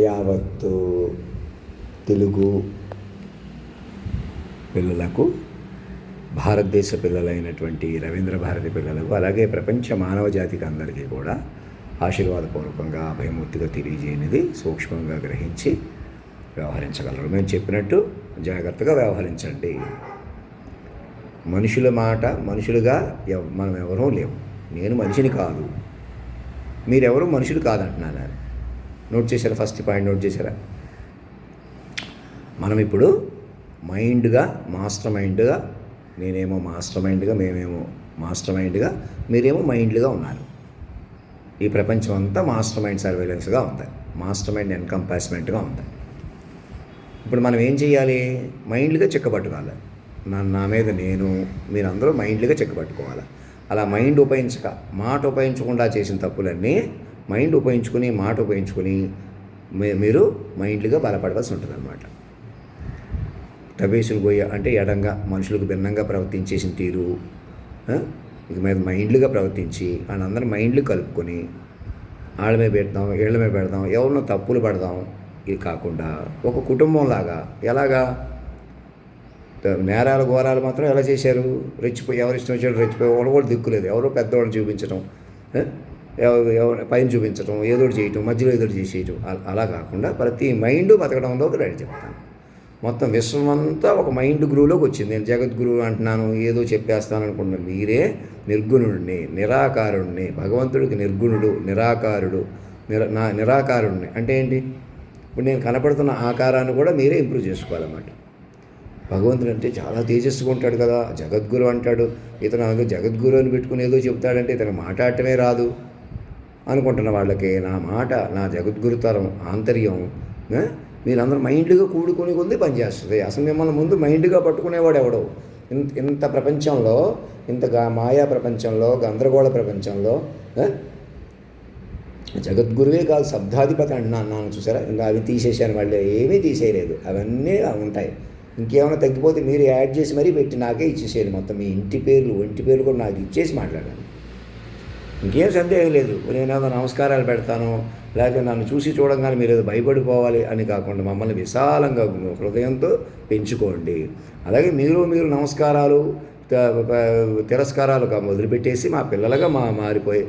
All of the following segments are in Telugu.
యావత్తు తెలుగు పిల్లలకు, భారతదేశ పిల్లలైనటువంటి రవీంద్ర భారతి పిల్లలకు, అలాగే ప్రపంచ మానవ జాతికి అందరికీ కూడా ఆశీర్వాదపూర్వకంగా అభయమూర్తిగా తెలియజేయనిది సూక్ష్మంగా గ్రహించి వ్యవహరించగలరు. మేము చెప్పినట్టు జాగ్రత్తగా వ్యవహరించండి. మనుషుల మాట మనుషులుగా మనం ఎవరూ లేవు. నేను మనిషిని కాదు, మీరెవరూ మనుషులు కాదంటున్నాను. నోట్ చేశారా? ఫస్ట్ పాయింట్ నోట్ చేశారా? మనం ఇప్పుడు మైండ్గా, మాస్టర్ మైండ్గా, నేనేమో మాస్టర్ మైండ్గా, మేమేమో మాస్టర్ మైండ్గా, మీరేమో మైండ్లుగా ఉన్నారు. ఈ ప్రపంచం అంతా మాస్టర్ మైండ్ సర్వేలెన్స్గా ఉంది, మాస్టర్ మైండ్ ఎన్కంపాస్మెంట్గా ఉంది. ఇప్పుడు మనం ఏం చేయాలి? మైండ్లుగా చిక్కబట్టుకోవాలి. నా మీద నేను, మీరందరూ మైండ్లుగా చిక్కబట్టుకోవాలి. అలా మైండ్ ఉపయోగించక, మాట ఉపయోగించకుండా చేసిన తప్పులన్నీ మైండ్ ఉపయోగించుకుని, మాట ఉపయోగించుకుని మీరు మైండ్లుగా బలపడవలసి ఉంటుంది అన్నమాట. తబేసులు గొయ్య అంటే ఎడంగా మనుషులకు భిన్నంగా ప్రవర్తించేసిన తీరు, ఇక మీద మైండ్లుగా ప్రవర్తించి వాళ్ళందరూ మైండ్లు కలుపుకొని వాళ్ళ మీద పెడతాం, వీళ్ళ మీద పెడదాం, ఎవరినో తప్పులు పడదాం. ఇది కాకుండా ఒక కుటుంబంలాగా, ఎలాగా నేరాలు ఘోరాలు మాత్రం ఎలా చేశారు? రెచ్చిపోయి ఎవరు ఇష్టం వచ్చాడు రెచ్చిపోయి వాళ్ళు కూడా దిక్కులేదు. ఎవరో పెద్దవాళ్ళని చూపించడం, ఎవరు పైన చూపించడం, ఏదోటి చేయటం, మధ్యలో ఏదోటి చేసేయటం. అలా కాకుండా ప్రతి మైండ్ బతకడంలోకి రెడీ చెప్తాను. మొత్తం విశ్వం అంతా ఒక మైండ్ గురువులోకి వచ్చింది. నేను జగద్గురువు అంటున్నాను, ఏదో చెప్పేస్తాను అనుకుంటున్నాను. మీరే నిర్గుణుడిని, నిరాకారుడిని. భగవంతుడికి నిర్గుణుడు, నిరాకారుడు. నిరాకారుడిని అంటే ఏంటి? ఇప్పుడు నేను కనపడుతున్న ఆకారాన్ని కూడా మీరే ఇంప్రూవ్ చేసుకోవాలన్నమాట. భగవంతుడు అంటే చాలా తేజస్సుగా ఉంటాడు కదా, జగద్గురు అంటాడు. ఇతను జగద్గురు అని పెట్టుకుని ఏదో చెప్తాడంటే ఇతను మాట్లాడటమే రాదు అనుకుంటున్న వాళ్ళకి నా మాట, నా జగద్గురుతరం ఆంతర్యం మీరందరూ మైండ్గా కూడుకుని కొద్ది పనిచేస్తుంది. అసలు మిమ్మల్ని ముందు మైండ్గా పట్టుకునేవాడు ఎవడో? ఇంత ప్రపంచంలో, ఇంతగా మాయా ప్రపంచంలో, గందరగోళ ప్రపంచంలో జగద్గురువే కాదు, శబ్దాధిపతి అన్నాను చూసారా? ఇంకా అవి తీసేసాను, వాళ్ళు ఏమీ తీసేయలేదు, అవన్నీ ఉంటాయి. ఇంకేమైనా తగ్గిపోతే మీరు యాడ్ చేసి మరీ పెట్టి నాకే ఇచ్చేసేది. మొత్తం మీ ఇంటి పేర్లు, ఒంటి పేర్లు కూడా నాకు ఇచ్చేసి మాట్లాడాను. ఇంకేం సందేహం లేదు. నేనేదో నమస్కారాలు పెడతాను, లేకపోతే నన్ను చూసి చూడంగానే మీరు ఏదో భయపడిపోవాలి అని కాకుండా మమ్మల్ని విశాలంగా హృదయంతో పెంచుకోండి. అలాగే మీరు నమస్కారాలు, తిరస్కారాలు వదిలిపెట్టేసి మా పిల్లలుగా మారిపోయి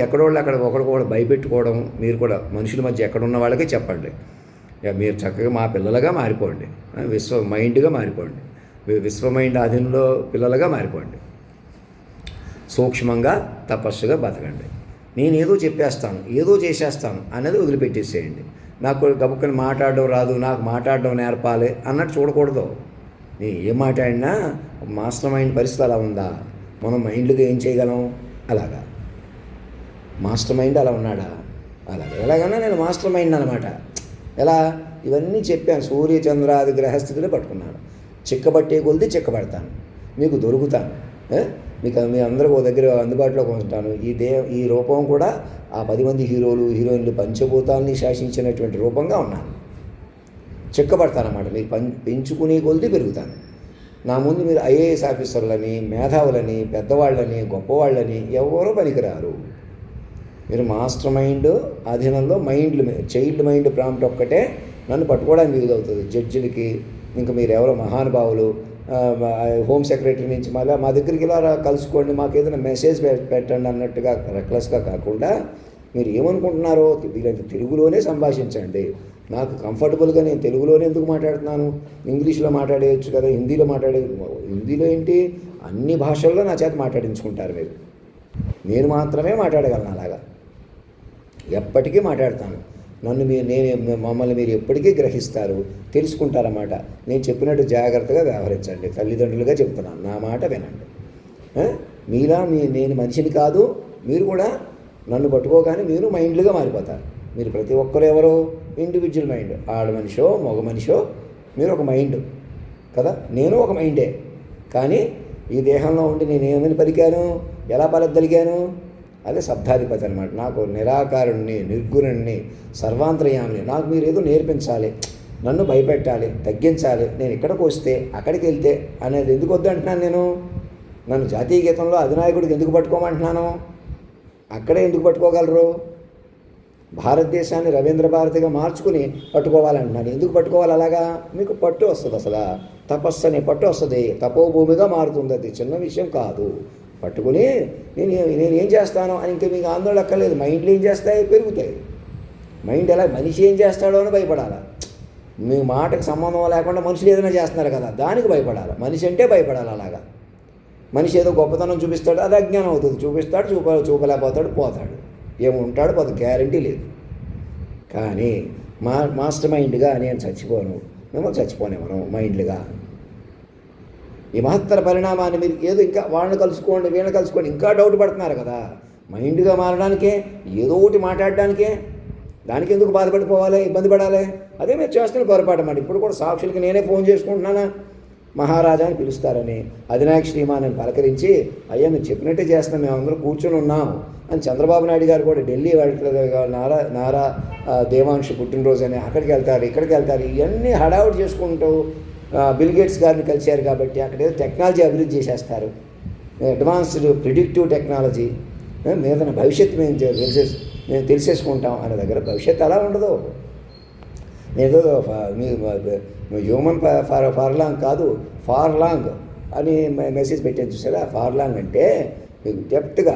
ఎక్కడోళ్ళు అక్కడ ఒకరికొకరు భయపెట్టుకోవడం, మీరు కూడా మనుషుల మధ్య ఎక్కడున్న వాళ్ళకే చెప్పండి. మీరు చక్కగా మా పిల్లలుగా మారిపోండి, విశ్వ మైండ్గా మారిపోండి, విశ్వ మైండ్ అధీనంలో పిల్లలుగా మారిపోండి. సూక్ష్మంగా తపస్సుగా బతకండి. నేను ఏదో చెప్పేస్తాను, ఏదో చేసేస్తాను అనేది వదిలిపెట్టేసేయండి. నాకు గబుక్కని మాట్లాడడం రాదు, నాకు మాట్లాడడం నేర్పాలి అన్నట్టు చూడకూడదు. నేను ఏం మాట్లాడినా మాస్టర్ మైండ్ పరిస్థితి అలా ఉందా? మనం మైండ్గా ఏం చేయగలం? అలాగా మాస్టర్ మైండ్ అలా ఉన్నాడా? అలాగే ఎలాగన్నా నేను మాస్టర్ మైండ్ అనమాట. ఎలా? ఇవన్నీ చెప్పాను. సూర్య చంద్రాది గ్రహస్థితిలో పట్టుకున్నాను. చిక్కబట్టే కొలిది చిక్కబడతాను, మీకు దొరుకుతాను, మీకు మీ అందరూ ఒక దగ్గర అందుబాటులోకి ఉంటాను. ఈ రూపం కూడా ఆ 10 మంది హీరోలు హీరోయిన్లు పంచభూతాలని శాసించినటువంటి రూపంగా ఉన్నాను. చిక్కబడతానన్నమాట. మీకు పెంచుకునే కొలిది పెరుగుతాను. నా ముందు మీరు ఐఏఎస్ ఆఫీసర్లని, మేధావులని, పెద్దవాళ్ళని, గొప్పవాళ్ళని ఎవరూ పనికిరారు. మీరు మాస్టర్ మైండ్ అధీనంలో చైల్డ్ మైండ్ ప్రాంప్ట్ ఒక్కటే నన్ను పట్టుకోవడానికి వీలవుతుంది. జడ్జిలకి ఇంకా మీరు ఎవరో మహానుభావులు, హోమ్ సెక్రటరీ నుంచి మళ్ళీ మా దగ్గరికి ఇలా కలుసుకోండి, మాకు ఏదైనా మెసేజ్ పెట్టండి అన్నట్టుగా రెక్లెస్గా కాకుండా మీరు ఏమనుకుంటున్నారో వీళ్ళకి తెలుగులోనే సంభాషించండి. నాకు కంఫర్టబుల్గా నేను తెలుగులోనే ఎందుకు మాట్లాడుతున్నాను? ఇంగ్లీష్లో మాట్లాడేయచ్చు కదా, హిందీలో ఏంటి? అన్ని భాషల్లో నా చేత మాట్లాడించుకుంటారు మీరు. నేను మాత్రమే మాట్లాడగలను. అలాగా ఎప్పటికీ మాట్లాడతాను. మమ్మల్ని మీరు ఎప్పటికీ గ్రహిస్తారు, తెలుసుకుంటారన్నమాట. నేను చెప్పినట్టు జాగ్రత్తగా వ్యవహరించండి. తల్లిదండ్రులుగా చెప్తున్నాను, నా మాట వినండి. మీలా నేను మనిషిని కాదు, మీరు కూడా నన్ను పట్టుకోగానే మీరు మైండ్లుగా మారిపోతారు. మీరు ప్రతి ఒక్కరు ఎవరో ఇండివిజువల్ మైండ్. ఆడ మనిషో మగ మనిషో మీరు ఒక మైండ్ కదా, నేను ఒక మైండే. కానీ ఈ దేహంలో ఉండి నేను ఏమని పలికాను, ఎలా పలకగలిగాను? అదే శబ్దాధిపతి అనమాట. నాకు నిరాకారుణ్ణి, నిర్గుణుణ్ణి, సర్వాంతర్యామిని. నాకు మీరు ఏదో నేర్పించాలి, నన్ను భయపెట్టాలి, తగ్గించాలి. నేను ఇక్కడికి వస్తే అక్కడికి వెళ్తే అనేది ఎందుకు వద్దు అంటున్నాను నేను? నన్ను జాతీయ గీతంలో అధినాయకుడికి ఎందుకు పట్టుకోమంటున్నాను? అక్కడే ఎందుకు పట్టుకోగలరు? భారతదేశాన్ని రవీంద్ర భారతిగా మార్చుకుని పట్టుకోవాలంటున్నాను. ఎందుకు పట్టుకోవాలి అలాగా? మీకు పట్టు వస్తుంది, అసలు తపస్సు అనే పట్టు వస్తుంది, తపోభూమిగా మారుతుంది. అది చిన్న విషయం కాదు. పట్టుకుని నేను ఏం చేస్తాను అని ఇంకా మీకు ఆందోళన అక్కర్లేదు. మైండ్లు ఏం చేస్తాయి? పెరుగుతాయి. మైండ్ ఎలా, మనిషి ఏం చేస్తాడో అని భయపడాలి. మీ మాటకు సంబంధం లేకుండా మనుషులు ఏదైనా చేస్తున్నారు కదా, దానికి భయపడాలి. మనిషి అంటే భయపడాలి. అలాగా మనిషి ఏదో గొప్పతనం చూపిస్తాడు, అది అజ్ఞానం అవుతుంది. చూపిస్తాడు, చూపలేకపోతాడు, పోతాడు, ఏముంటాడు, పోతే గ్యారంటీ లేదు. కానీ మాస్టర్ మైండ్గా నేను చచ్చిపోను, మిమ్మల్ని చచ్చిపోనివ్వను. మైండ్లుగా ఈ మహత్తర పరిణామాన్ని మీరు ఏదో ఇంకా వాళ్ళని కలుసుకోండి, వీళ్ళని కలుసుకోండి, ఇంకా డౌట్ పడుతున్నారు కదా. మైండ్గా మారడానికే, ఏదో ఒకటి మాట్లాడడానికే, దానికి ఎందుకు బాధపడిపోవాలి, ఇబ్బంది పడాలి? అదే మీరు చేస్తున్న పొరపాటు అన్నమాట. ఇప్పుడు కూడా సాక్షులకి నేనే ఫోన్ చేసుకుంటున్నానా, మహారాజా అని పిలుస్తారని, అధినాయక శ్రీమాన్ పలకరించి, అయ్యా మీరు చెప్పినట్టే చేస్తున్నాం, మేము అందరూ కూర్చొని ఉన్నాం అని చంద్రబాబు నాయుడు గారు కూడా ఢిల్లీ వెళ్ళట్లేదు, నారా దేవాంశు పుట్టినరోజు అని అక్కడికి వెళ్తారు, ఇక్కడికి వెళ్తారు, ఇవన్నీ హడావుడి చేసుకుంటూ బిల్ గేట్స్ గారిని కలిశారు కాబట్టి అక్కడ ఏదో టెక్నాలజీ అభివృద్ధి చేసేస్తారు, అడ్వాన్స్డ్ ప్రిడిక్టివ్ టెక్నాలజీ, మీద భవిష్యత్తు మేము తెలిసేసుకుంటాం అనే దగ్గర భవిష్యత్తు అలా ఉండదు. ఏదో హ్యూమన్ ఫార్లాంగ్ కాదు, ఫార్లాంగ్ అని మెసేజ్ పెట్టాను చూసారా. ఫార్లాంగ్ అంటే మీకు డెప్త్గా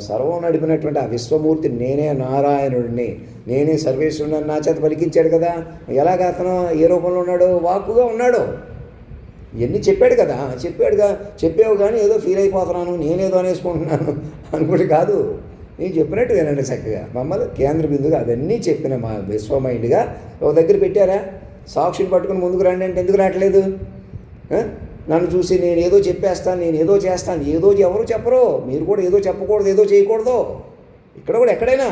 సర్వం నడిపినటువంటి ఆ విశ్వమూర్తి నేనే నారాయణుడిని, నేనే సర్వేశ్వరుని నా చేత పలికించాడు కదా. ఎలాగ అతను ఏ రూపంలో ఉన్నాడు? వాక్కుగా ఉన్నాడు. ఇవన్నీ చెప్పాడు కదా, చెప్పావు కానీ ఏదో ఫీల్ అయిపోతున్నాను, నేనేదో అనేసుకుంటున్నాను అనుకుంటే కాదు. నేను చెప్పినట్టు వినండి చక్కగా. మమ్మల్ని కేంద్ర బిందుగా అవన్నీ చెప్పిన మా విశ్వమైండ్గా ఒక దగ్గర పెట్టారా? సాక్షిని పట్టుకుని ముందుకు రండి అంటే ఎందుకు రావట్లేదు? నన్ను చూసి నేను ఏదో చెప్పేస్తాను, నేను ఏదో చేస్తాను, ఏదో ఎవరు చెప్పరు. మీరు కూడా ఏదో చెప్పకూడదు, ఏదో చేయకూడదు. ఇక్కడ కూడా ఎక్కడైనా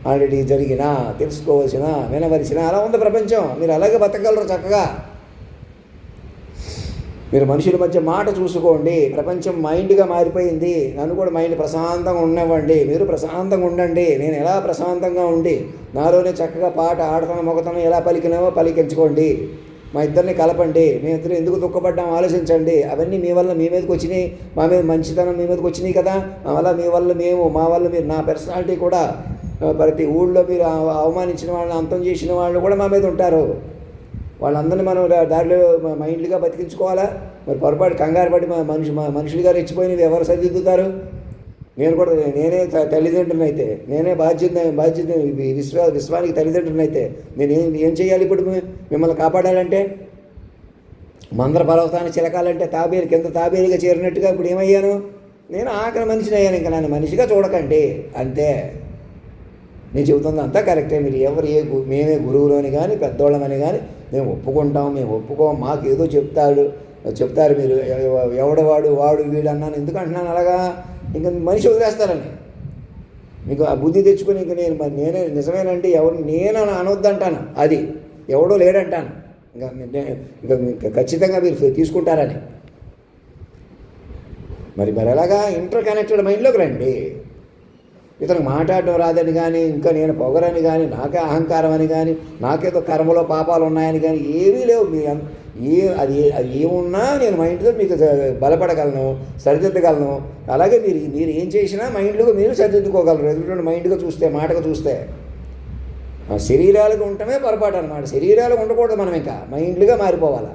ఆల్రెడీ జరిగినా, తెలుసుకోవాల్సిన, వినవలసిన అలా ఉంది ప్రపంచం. మీరు అలాగే బతకగలరు చక్కగా. మీరు మనుషుల మధ్య మాట చూసుకోండి. ప్రపంచం మైండ్గా మారిపోయింది. నన్ను కూడా మైండ్ ప్రశాంతంగా ఉండవండి, మీరు ప్రశాంతంగా ఉండండి. నేను ఎలా ప్రశాంతంగా ఉండి నాలోనే చక్కగా పాట ఆడతాను, మొగతనం ఎలా పలికినామో పలికించుకోండి. మా ఇద్దరిని కలపండి. మీ ఇద్దరు ఎందుకు దుఃఖపడ్డాం ఆలోచించండి. అవన్నీ మీ వల్ల మీ మీదకి వచ్చినాయి, మా మీద మంచితనం మీ మీదకి వచ్చినాయి కదా. మా వల్ల మీ వల్ల మేము, మా వల్ల మీరు. నా పర్సనాలిటీ కూడా ప్రతి ఊళ్ళో మీరు అవమానించిన వాళ్ళని, అంతం చేసిన వాళ్ళు కూడా మా మీద ఉంటారు. వాళ్ళందరినీ మనం దారిలో మైండ్లుగా బతికించుకోవాలా? మరి పొరపాటు కంగారు పడి మనుషులుగా రెచ్చిపోయినవి ఎవరు సరిదిద్దుతారు? నేను కూడా నేనే తల్లిదండ్రులను అయితే, నేనే బాధ్యత విశ్వానికి తల్లిదండ్రులను అయితే నేను ఏం చేయాలి? ఇప్పుడు మిమ్మల్ని కాపాడాలంటే, మందర పర్వతాన్ని చిలకాలంటే కింద తాబేరుగా చేరినట్టుగా ఇప్పుడు ఏమయ్యాను? నేను ఆఖరి మనిషిని అయ్యాను. ఇంకా నన్ను మనిషిగా చూడకండి అంతే. నేను చెబుతుంది అంతా కరెక్టే. మీరు మేమే గురువులోని కానీ పెద్దోళ్ళమని కానీ మేము ఒప్పుకుంటాం, మేము ఒప్పుకోం. మాకేదో చెప్తారు మీరు, వాడు వీడు అన్నాను. ఎందుకు అంటున్నాను అలాగా? ఇంకా మనిషి వదిలేస్తారని మీకు ఆ బుద్ధి తెచ్చుకొని ఇంక నేనే నిజమేనంటే నేను అనొద్దంటాను, అది ఎవడో లేడంటాను. ఇంకా ఖచ్చితంగా మీరు తీసుకుంటారని. మరి ఎలాగా? ఇంటర్ కనెక్టెడ్ మైండ్లోకి రండి. ఇతనికి మాట్లాడడం రాదని కానీ, ఇంకా నేను పొగరని కానీ, నాకే అహంకారం అని కానీ, నాకేదో కర్మలో పాపాలు ఉన్నాయని కానీ ఏమీ లేవు. అది ఏమున్నా నేను మైండ్తో మీకు బలపడగలను, సరిదిద్దగలను. అలాగే మీరు ఏం చేసినా మైండ్లుగా మీరు సరిదిద్దుకోగలరు. ఎదుటి మైండ్గా చూస్తే, మాటగా చూస్తే. శరీరాలకు ఉండటమే పొరపాటు అనమాట. శరీరాలకు ఉండకూడదు, మనం ఇంకా మైండ్లుగా మారిపోవాలి.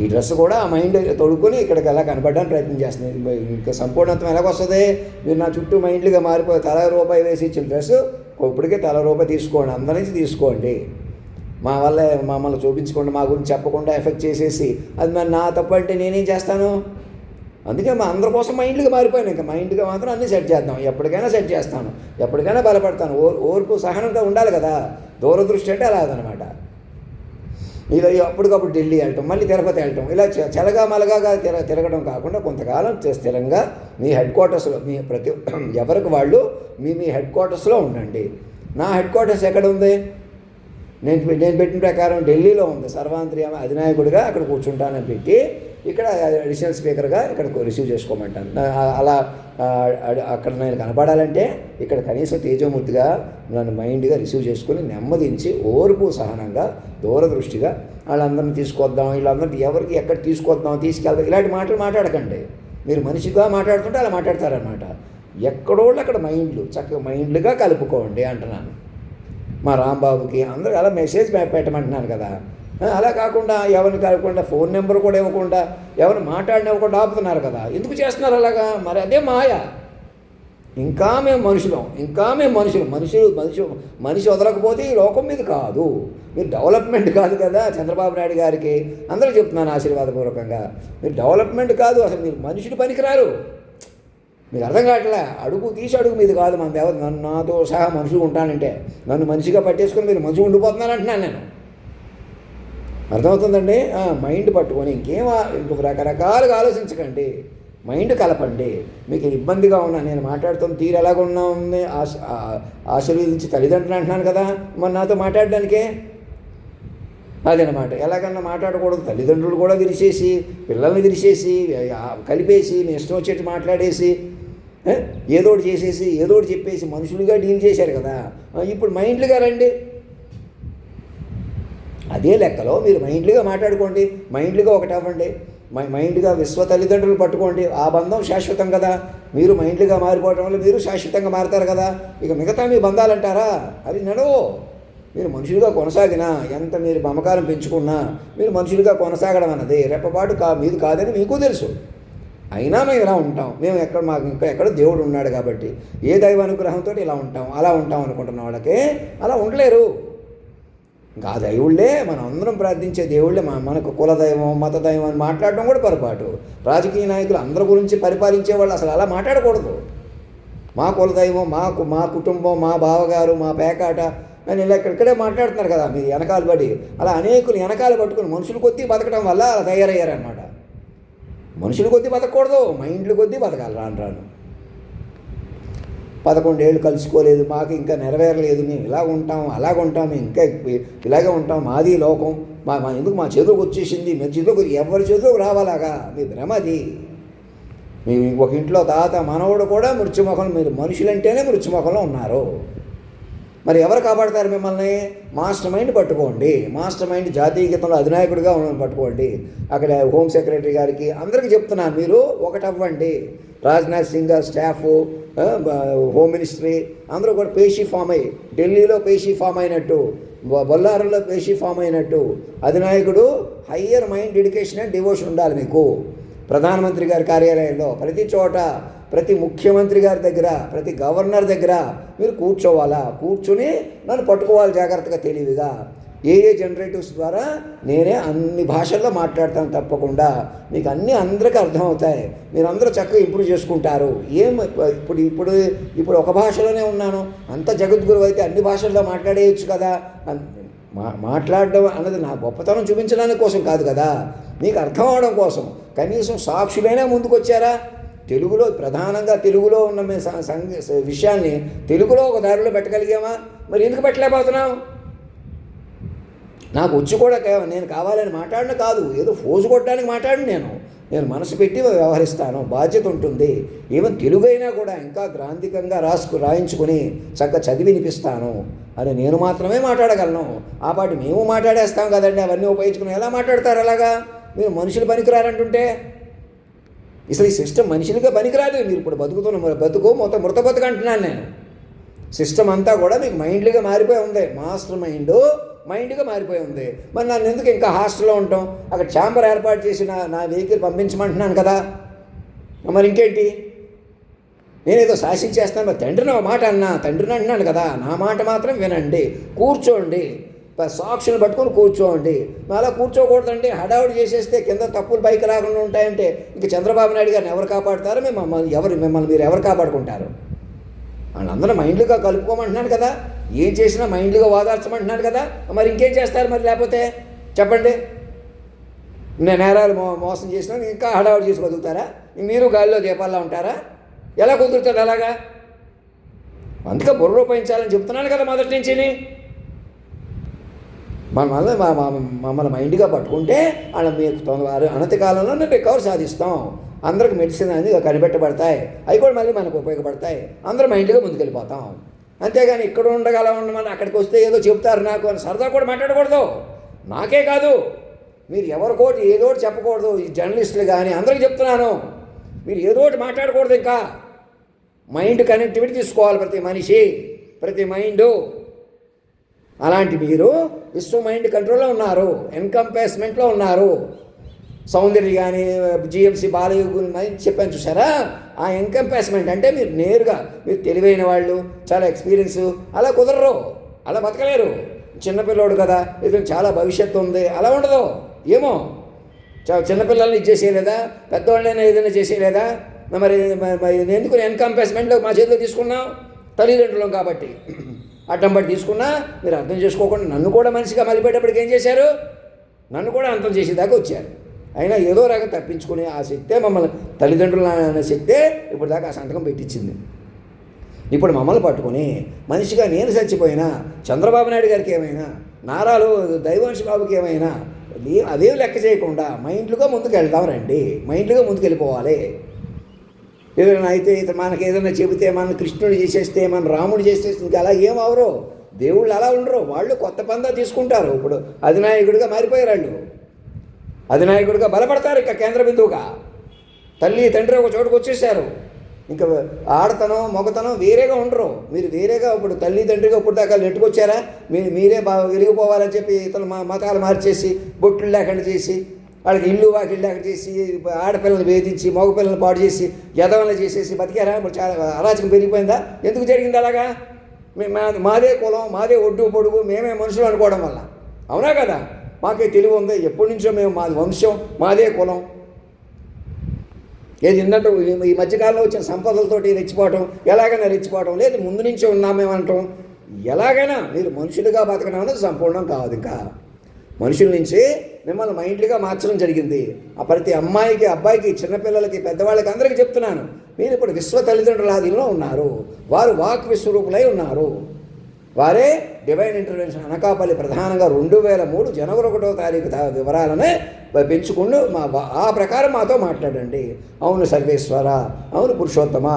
ఈ డ్రెస్ కూడా ఆ మైండ్ తొడుక్కొని ఇక్కడికి ఎలా కనపడడానికి ప్రయత్నం చేస్తుంది. ఇంకా సంపూర్ణత్వం ఎలాగొస్తుంది? మీరు నా చుట్టూ మైండ్లుగా మారిపోయి తల రూపాయి వేసి ఇచ్చిన డ్రెస్ ఇప్పటికే తల రూపాయి తీసుకోండి, అందరి నుంచి తీసుకోండి. మా వల్ల మమ్మల్ని చూపించకుండా, మా గురించి చెప్పకుండా ఎఫెక్ట్ చేసేసి అది మరి నా తప్పు అంటే నేనేం చేస్తాను? అందుకే మా అందరి కోసం మైండ్లుగా మారిపోయాను. ఇంకా మైండ్గా మాత్రం అన్నీ సెట్ చేద్దాం. ఎప్పటికైనా సెట్ చేస్తాను, ఎప్పటికైనా బలపడతాను. ఓర్పు సహనంగా ఉండాలి కదా. దూరదృష్టి అంటే అలాగనమాట. ఇలా అప్పటికప్పుడు ఢిల్లీ వెళ్ళటం, మళ్ళీ తిరుపతి వెళ్ళటం, ఇలా చలగా మలగా తిరగడం కాకుండా కొంతకాలం స్థిరంగా మీ హెడ్ క్వార్టర్స్లో ఎవరికి వాళ్ళు మీ హెడ్ క్వార్టర్స్లో ఉండండి. నా హెడ్ క్వార్టర్స్ ఎక్కడ ఉంది? నేను పెట్టిన ప్రకారం ఢిల్లీలో ఉంది. సర్వాంతర్యామి అధినాయకుడిగా అక్కడ కూర్చుంటానని పెట్టి, ఇక్కడ అడిషనల్ స్పీకర్గా ఇక్కడ రిసీవ్ చేసుకోమంటాను. అలా అక్కడ నేను కనపడాలంటే ఇక్కడ కనీసం తేజోమూర్తిగా నన్ను మైండ్గా రిసీవ్ చేసుకుని నెమ్మదించి ఓర్పు సహనంగా దూరదృష్టిగా వాళ్ళందరినీ తీసుకొద్దాం, వీళ్ళందరినీ ఎవరికి ఎక్కడ తీసుకొద్దాం, తీసుకెళ్దాం, ఇలాంటి మాటలు మాట్లాడకండి. మీరు మనిషిగా మాట్లాడుతుంటే అలా మాట్లాడతారనమాట. ఎక్కడోళ్ళు అక్కడ మైండ్లు చక్కగా మైండ్లుగా కలుపుకోండి అంటున్నాను. మా రాంబాబుకి అందరూ అలా మెసేజ్ పెట్టమంటున్నాను కదా. అలా కాకుండా ఎవరిని కలపకుండా ఫోన్ నెంబర్ కూడా ఇవ్వకుండా ఎవరిని మాట్లాడినివ్వకుండా ఆపుతున్నారు కదా. ఎందుకు చేస్తున్నారు అలాగా? మరి అదే మాయ. ఇంకా మేము మనిషి వదలకపోతే ఈ లోకం మీద కాదు. మీరు డెవలప్మెంట్ కాదు కదా. చంద్రబాబు నాయుడు గారికి అందరూ చెప్తున్నాను ఆశీర్వాదపూర్వకంగా, మీరు డెవలప్మెంట్ కాదు, అసలు మీరు మనుషులు పనికిరారు. మీకు అర్థం కావట్లే. అడుగు మీద కాదు మన దేవత. నాతో సహా మనుషులు ఉంటానంటే నన్ను మనిషిగా పట్టేసుకొని మీరు మనిషి ఉండిపోతున్నాను అంటున్నాను నేను. అర్థమవుతుందండి? మైండ్ పట్టుకొని ఇంకొక రకరకాలుగా ఆలోచించకండి, మైండ్ కలపండి. మీకు ఇబ్బందిగా ఉన్నా, నేను మాట్లాడుతున్న తీరు ఎలాగున్నా ఉంది, ఆశీర్వదించి తల్లిదండ్రులు అంటున్నాను కదా, మరి నాతో మాట్లాడడానికే అదనమాట. ఎలాగన్నా మాట్లాడకూడదు. తల్లిదండ్రులు కూడా విరిచేసి, పిల్లల్ని విరిచేసి, కలిపేసి, మీ ఇష్టం వచ్చేట్టు మాట్లాడేసి, ఏదోటి చేసేసి, ఏదోటి చెప్పేసి మనుషులుగా డీల్ చేశారు కదా. ఇప్పుడు మైండ్లుగా రండి. అదే లెక్కలో మీరు మైండ్లుగా మాట్లాడుకోండి, మైండ్లుగా ఒకటి అవ్వండి, మైండ్గా విశ్వ తల్లిదండ్రులు పట్టుకోండి. ఆ బంధం శాశ్వతం కదా. మీరు మైండ్లుగా మారిపోవడం వల్ల మీరు శాశ్వతంగా మారుతారు కదా. ఇక మిగతా మీ బంధాలు అంటారా, అవి నడవు. మీరు మనుషులుగా కొనసాగినా, ఎంత మీరు మమకారం పెంచుకున్నా, మీరు మనుషులుగా కొనసాగడం అన్నది రెప్పపాటు మీది కాదని మీకు తెలుసు. అయినా మేము ఇలా ఉంటాం. మాకు ఇంకా ఎక్కడ దేవుడు ఉన్నాడు కాబట్టి ఏ దైవ అనుగ్రహంతో ఇలా ఉంటాం, అలా ఉంటాం అనుకుంటున్న వాళ్ళకి అలా ఉండలేరు. ఇంకా ఆ దేవుళ్ళే, మనం అందరం ప్రార్థించే దేవుళ్ళే మనకు కులదైవం, మతదైవం అని మాట్లాడడం కూడా పొరపాటు. రాజకీయ నాయకులు అందరి గురించి పరిపాలించే వాళ్ళు అసలు అలా మాట్లాడకూడదు. మా కులదైవం, మా కుటుంబం, మా బావగారు, మా పేకాట అని ఇలా ఇక్కడే మాట్లాడుతున్నారు కదా. మీరు వెనకాల పడి అలా అనేకులు వెనకాల పట్టుకుని మనుషులు కొద్దీ బతకడం వల్ల అలా తయారయ్యారనమాట. మనుషులు కొద్దీ బతకూడదు, మైండ్లు కొద్దీ బతకాలి. రాను 11 ఏళ్ళు కలుసుకోలేదు, మాకు ఇంకా నెరవేరలేదు, మేము ఇలా ఉంటాం, అలాగుంటాం, మేము ఇంకా ఇలాగే ఉంటాం, మాది లోకం, ఎందుకు మా చేతులకు వచ్చేసింది, మీ చేతులకు ఎవరి చేతులకు రావాలాగా, మీ భ్రమది. మేము ఒక ఇంట్లో తాత మనవడు కూడా మృత్యుముఖం, మీరు మనుషులంటేనే మృత్యుముఖంలో ఉన్నారు. మరి ఎవరు కాపాడతారు మిమ్మల్ని? మాస్టర్ మైండ్ పట్టుకోండి. మాస్టర్ మైండ్ జాతీయ గీతంలో అధినాయకుడిగా పట్టుకోండి. అక్కడ హోమ్ సెక్రటరీ గారికి అందరికీ చెప్తున్నాను, మీరు ఒకటవ్వండి. Rajnath Singh staff, home ministry అందరూ కూడా పేషీ ఫామ్ అయ్యి, ఢిల్లీలో పేషీ ఫామ్ అయినట్టు, బొల్లారంలో పేషీ ఫామ్ అయినట్టు అధినాయకుడు higher mind dedication and devotion ఉండాలి మీకు. ప్రధానమంత్రి గారి కార్యాలయంలో, ప్రతి చోట, ప్రతి ముఖ్యమంత్రి గారి దగ్గర, ప్రతి గవర్నర్ దగ్గర మీరు కూర్చోవాలా. కూర్చుని నన్ను పట్టుకోవాలి జాగ్రత్తగా, తెలివిగా. ఏ జనరేటివ్స్ ద్వారా నేనే అన్ని భాషల్లో మాట్లాడతాను తప్పకుండా. మీకు అన్నీ అందరికీ అర్థమవుతాయి. మీరు అందరూ చక్కగా ఇంప్రూవ్ చేసుకుంటారు. ఇప్పుడు ఒక భాషలోనే ఉన్నాను, అంత జగద్గురు అయితే అన్ని భాషల్లో మాట్లాడేయచ్చు కదా. మాట్లాడడం అన్నది నా గొప్పతనం చూపించడానికి కోసం కాదు కదా, మీకు అర్థం అవడం కోసం. కనీసం సాక్షులైనా ముందుకు వచ్చారా? తెలుగులో, ప్రధానంగా తెలుగులో ఉన్న విషయాన్ని తెలుగులో ఒక దారిలో పెట్టగలిగామా? మరి ఎందుకు పెట్టలేకపోతున్నాం? నాకు వచ్చి కూడా నేను కావాలని మాట్లాడిన కాదు, ఏదో ఫోజు కొట్టడానికి మాట్లాడి నేను మనసు పెట్టి వ్యవహరిస్తాను, బాధ్యత ఉంటుంది. ఈవెన్ తెలుగు అయినా కూడా ఇంకా గ్రాంధికంగా రాయించుకుని చక్కగా చదివి వినిపిస్తాను అని నేను మాత్రమే మాట్లాడగలను. ఆ పాటి మేము మాట్లాడేస్తాం కదండి, అవన్నీ ఉపయోగించుకుని ఎలా మాట్లాడతారు? అలాగా మీరు మనుషులు పనికిరారంటుంటే అసలు ఈ సిస్టమ్ మనుషులుగా పనికిరాదు. మీరు ఇప్పుడు బతుకుతున్న బతుకు మొత్తం మృత బతుకు అంటున్నాను నేను. సిస్టమ్ అంతా కూడా మీకు మైండ్లుగా మారిపోయి ఉంది. మాస్టర్ మైండ్గా మారిపోయి ఉంది. మరి నన్ను ఎందుకు ఇంకా హాస్టల్లో ఉంటాం? అక్కడ ఛాంబర్ ఏర్పాటు చేసి నా వెహికల్ పంపించమంటున్నాను కదా. మరి ఇంకేంటి? నేనేదో శాసించేస్తాను. మరి తండ్రిని ఒక మాట తండ్రిని అంటున్నాను కదా, నా మాట మాత్రం వినండి, కూర్చోండి, సాక్షులు పట్టుకొని కూర్చోండి. అలా కూర్చోకూడదండి. హడావుడి చేసేస్తే కింద తప్పులు పైకి రాకుండా ఉంటాయంటే ఇంక చంద్రబాబు నాయుడు గారిని ఎవరు కాపాడుతారో? మిమ్మల్ని మీరు ఎవరు కాపాడుకుంటారు? వాళ్ళందరూ మైండ్లుగా కలుపుకోమంటున్నాను కదా, ఏం చేసినా మైండ్లుగా ఓదార్చమంటున్నాను కదా. మరి ఇంకేం చేస్తారు మరి? లేకపోతే చెప్పండి. నేను నేరాలు మోసం చేసినా ఇంకా హడావుడి చేసి బతుకుతారా? మీరు గాలిలో దీపాల్లో ఉంటారా? ఎలా కుదురుతుంది అలాగా? అందుకే బుర్ర రూపాయించాలని చెప్తున్నాను కదా మొదటి నుంచి. మమ్మల్ని మైండ్గా పట్టుకుంటే వాళ్ళ మీకు అనతి కాలంలో రికవర్ సాధిస్తాం. అందరికి మెడిసిన్ అనేది కనిపెట్టబడతాయి, అవి కూడా మళ్ళీ మనకు ఉపయోగపడతాయి. అందరూ మైండ్గా ముందుకెళ్ళిపోతాం. అంతేగాని ఇక్కడ ఉండమని అక్కడికి వస్తే ఏదో చెప్తారు నాకు అని సరదా కూడా మాట్లాడకూడదు. నాకే కాదు, మీరు ఎవరికోటి ఏదోటి చెప్పకూడదు. ఈ జర్నలిస్టులు కానీ అందరికీ చెప్తున్నాను, మీరు ఏదోటి మాట్లాడకూడదు. ఇంకా మైండ్ కనెక్టివిటీ తీసుకోవాలి ప్రతి మైండు. అలాంటి మీరు విశ్వ మైండ్ కంట్రోల్లో ఉన్నారు, ఎన్కంపాస్మెంట్లో ఉన్నారు. సౌందర్య కానీ జిఎంసి బాలయ్య గురించి చెప్పాను చూసారా, ఆ ఎన్కంపాస్మెంట్ అంటే మీరు నేరుగా, మీరు తెలివైన వాళ్ళు, చాలా ఎక్స్పీరియన్స్, అలా కుదరరు, అలా బతకలేరు. చిన్నపిల్లోడు కదా, ఇది చాలా భవిష్యత్తు ఉంది, అలా ఉండదు. ఏమో చిన్నపిల్లల్ని ఇచ్చేసేయలేదా, పెద్దవాళ్ళైనా ఏదైనా చేసేయలేదా? మరి ఎందుకు ఎన్కంపాస్మెంట్లో మా చేతిలో తీసుకున్నాం? తల్లిదండ్రులం కాబట్టి అడ్డం పట్టి తీసుకున్నా మీరు అర్థం చేసుకోకుండా నన్ను కూడా మనిషిగా మలిపేటప్పటికి ఏం చేశారు? నన్ను కూడా అంతం చేసేదాకా వచ్చారు. అయినా ఏదో రకం తప్పించుకుని ఆ శక్తే మమ్మల్ని, తల్లిదండ్రుల అనే శక్తే ఇప్పుడు దాకా ఆ సంతకం పెట్టించింది. ఇప్పుడు మమ్మల్ని పట్టుకుని మనిషిగా నేను చచ్చిపోయినా, చంద్రబాబు నాయుడు గారికి ఏమైనా, నారాలు దైవంశ బాబుకి ఏమైనా, అదేం లెక్క చేయకుండా మైండ్లుగా ముందుకు వెళ్దాం రండి, మైండ్లుగా ముందుకు వెళ్ళిపోవాలి. ఏదైనా అయితే మనకి ఏదైనా చెబితే మన కృష్ణుడు చేసేస్తే, మన రాముడు చేసేస్తే ఇంకా అలా ఏం అవరు. దేవుళ్ళు అలా ఉండరు, వాళ్ళు కొత్త పందా తీసుకుంటారు. ఇప్పుడు అధినాయకుడిగా మారిపోయారు, వాళ్ళు అధినాయకుడిగా బలపడతారు. ఇక కేంద్ర బిందువుగా తల్లి తండ్రి ఒక చోటుకు వచ్చేసారు. ఇంకా ఆడతనం మగతనం వేరేగా ఉండరు. మీరు వేరేగా ఇప్పుడు తల్లి తండ్రిగా ఇప్పుడు దాకా నెట్టుకొచ్చారా? మీరే వెలిగిపోవాలని చెప్పి ఇతను మతాలు మార్చేసి, బొట్లు లేకుండా చేసి, వాళ్ళకి ఇల్లు వాకిళ్ళు లేకుండా చేసి, ఆడపిల్లలు వేధించి, మగపిల్లలు పాడు చేసి, యదవలను చేసేసి బతికారా? ఇప్పుడు చాలా అరాచకం పెరిగిపోయిందా? ఎందుకు జరిగింది అలాగా? మాదే కులం, మాదే ఒడ్డు పొడుగు, మేమే మనుషులు అనుకోవడం వల్ల. అవునా కదా? మాకే తెలివి ఉంది, ఎప్పటి నుంచో మేము, మాది వంశం, మాదే కులం. ఏది ఇందంటూ ఈ మధ్యకాలంలో వచ్చిన సంపదలతోటి రెచ్చిపోవటం, ఎలాగైనా రెచ్చిపోవటం లేదు, ముందు నుంచే ఉన్నామేమంటాం. ఎలాగైనా మీరు మనుషులుగా బతకడం అనేది సంపూర్ణం కాదు. ఇంకా మనుషుల నుంచి మిమ్మల్ని మైండ్లుగా మార్చడం జరిగింది. ఆ ప్రతి అమ్మాయికి, అబ్బాయికి, చిన్నపిల్లలకి, పెద్దవాళ్ళకి అందరికీ చెప్తున్నాను, మీరు ఇప్పుడు విశ్వ తల్లిదండ్రుల ఆధీనంలో ఉన్నారు. వారు వాక్ విశ్వరూపులై ఉన్నారు. వారే డివైన్ ఇంటర్వెన్షన్ అనకాపల్లి ప్రధానంగా 2003 జనవరి 1వ తారీఖు వివరాలనే పెంచుకుంటూ ఆ ప్రకారం మాతో మాట్లాడండి. అవును సర్వేశ్వర, అవును పురుషోత్తమ,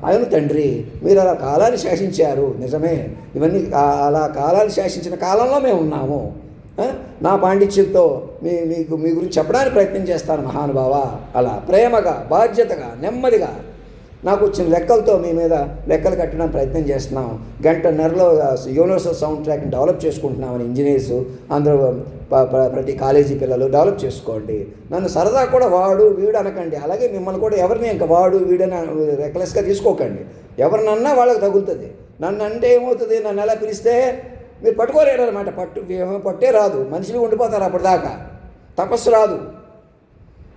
అవును తండ్రి, మీరు అలా కాలాన్ని శాసించారు, నిజమే. ఇవన్నీ అలా కాలాన్ని శాసించిన కాలంలో మేము ఉన్నాము. నా పాండిత్యంతో మీ గురించి చెప్పడానికి ప్రయత్నం చేస్తాను మహానుభావ. అలా ప్రేమగా, బాధ్యతగా, నెమ్మదిగా నాకు వచ్చిన లెక్కలతో మీ మీద లెక్కలు కట్టడానికి ప్రయత్నం చేస్తున్నాం. గంటన్నరలో యూనివర్సల్ సౌండ్ ట్రాక్ని డెవలప్ చేసుకుంటున్నామని ఇంజనీర్స్ అందరూ, ప్రతి కాలేజీ పిల్లలు డెవలప్ చేసుకోండి. నన్ను సరదా కూడా వాడు వీడు అనకండి. అలాగే మిమ్మల్ని కూడా ఎవరిని ఇంకా వాడు వీడని రెక్లెస్గా తీసుకోకండి. ఎవరినన్నా వాళ్ళకి తగులుతుంది. నన్ను అంటే ఏమవుతుంది? నన్ను ఎలా పిలిస్తే మీరు పట్టుకోలేరు అనమాట. పట్టే రాదు, మనిషిని ఉండిపోతారు అప్పటిదాకా. తపస్సు రాదు.